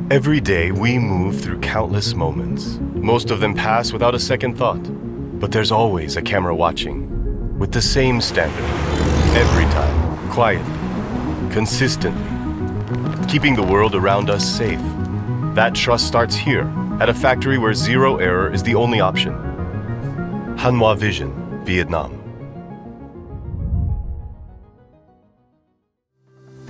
Every day we move through countless moments. Most of them pass without a second thought. But there's always a camera watching, with the same standard. Every time, quietly, consistently, keeping the world around us safe. That trust starts here, at a factory where zero error is the only option. Hanwha Vision, Vietnam.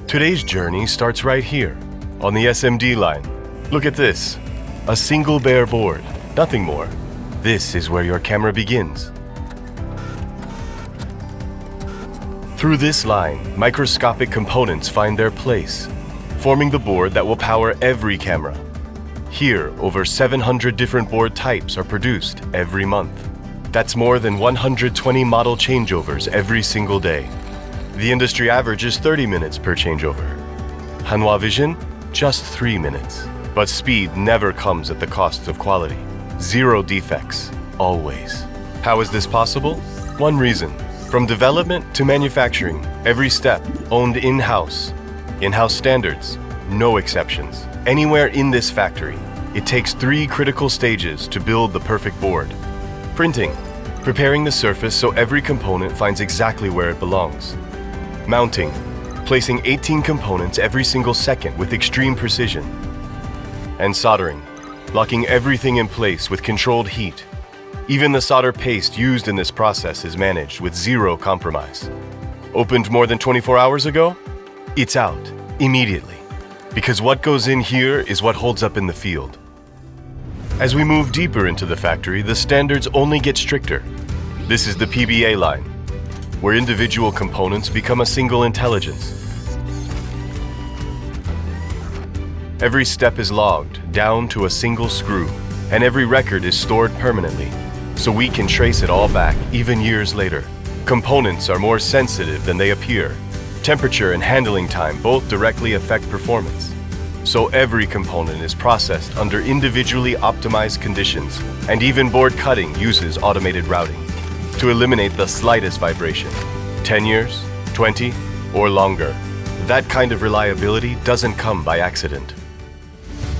Today's journey starts right here, on the SMD line. Look at this, a single bare board, nothing more. This is where your camera begins. Through this line, microscopic components find their place, forming the board that will power every camera. Here, over 700 different board types are produced every month. That's more than 120 model changeovers every single day. The industry average is 30 minutes per changeover. Hanwha Vision, just 3 minutes. But speed never comes at the cost of quality. Zero defects, always. How is this possible? One reason. From development to manufacturing, every step owned in-house. In-house standards, no exceptions. Anywhere in this factory, it takes 3 critical stages to build the perfect board. Printing, preparing the surface so every component finds exactly where it belongs. Mounting, placing 18 components every single second with extreme precision. And soldering, locking everything in place with controlled heat. Even the solder paste used in this process is managed with zero compromise. Opened more than 24 hours ago? It's out, immediately. Because what goes in here is what holds up in the field. As we move deeper into the factory, the standards only get stricter. This is the PBA line, where individual components become a single intelligence. Every step is logged down to a single screw, and every record is stored permanently, so we can trace it all back, even years later. Components are more sensitive than they appear. Temperature and handling time both directly affect performance. So every component is processed under individually optimized conditions, and even board cutting uses automated routing to eliminate the slightest vibration. 10 years, 20, or longer. That kind of reliability doesn't come by accident.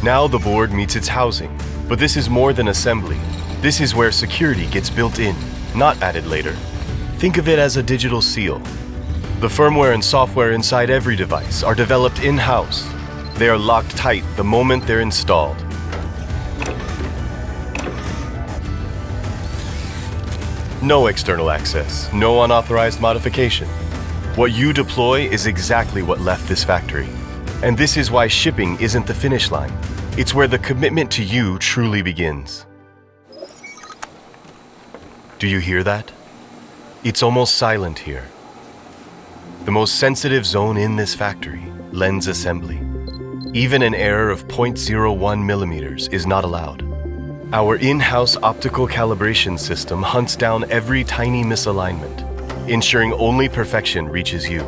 Now the board meets its housing, but this is more than assembly. This is where security gets built in, not added later. Think of it as a digital seal. The firmware and software inside every device are developed in-house. They are locked tight the moment they're installed. No external access, no unauthorized modification. What you deploy is exactly what left this factory. And this is why shipping isn't the finish line. It's where the commitment to you truly begins. Do you hear that? It's almost silent here. The most sensitive zone in this factory, lens assembly. Even an error of 0.01 millimeters is not allowed. Our in-house optical calibration system hunts down every tiny misalignment, ensuring only perfection reaches you.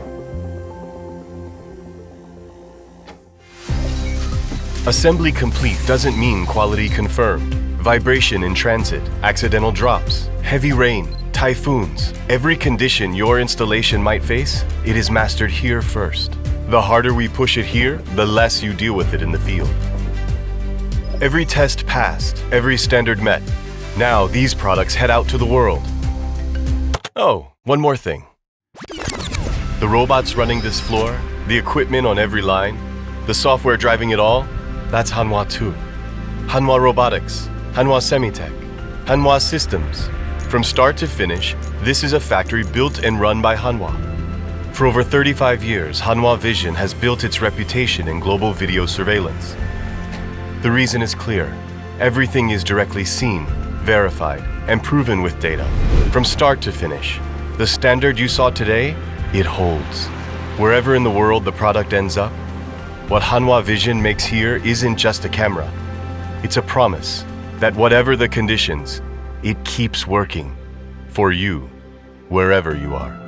Assembly complete doesn't mean quality confirmed. Vibration in transit, accidental drops, heavy rain, typhoons. Every condition your installation might face, it is mastered here first. The harder we push it here, the less you deal with it in the field. Every test passed, every standard met. Now these products head out to the world. Oh, one more thing. The robots running this floor, the equipment on every line, the software driving it all, that's Hanwha too. Hanwha Robotics, Hanwha Semitech, Hanwha Systems. From start to finish, this is a factory built and run by Hanwha. For over 35 years, Hanwha Vision has built its reputation in global video surveillance. The reason is clear. Everything is directly seen, verified, and proven with data. From start to finish, the standard you saw today, it holds. Wherever in the world the product ends up, what Hanwha Vision makes here isn't just a camera. It's a promise that whatever the conditions, it keeps working for you, wherever you are.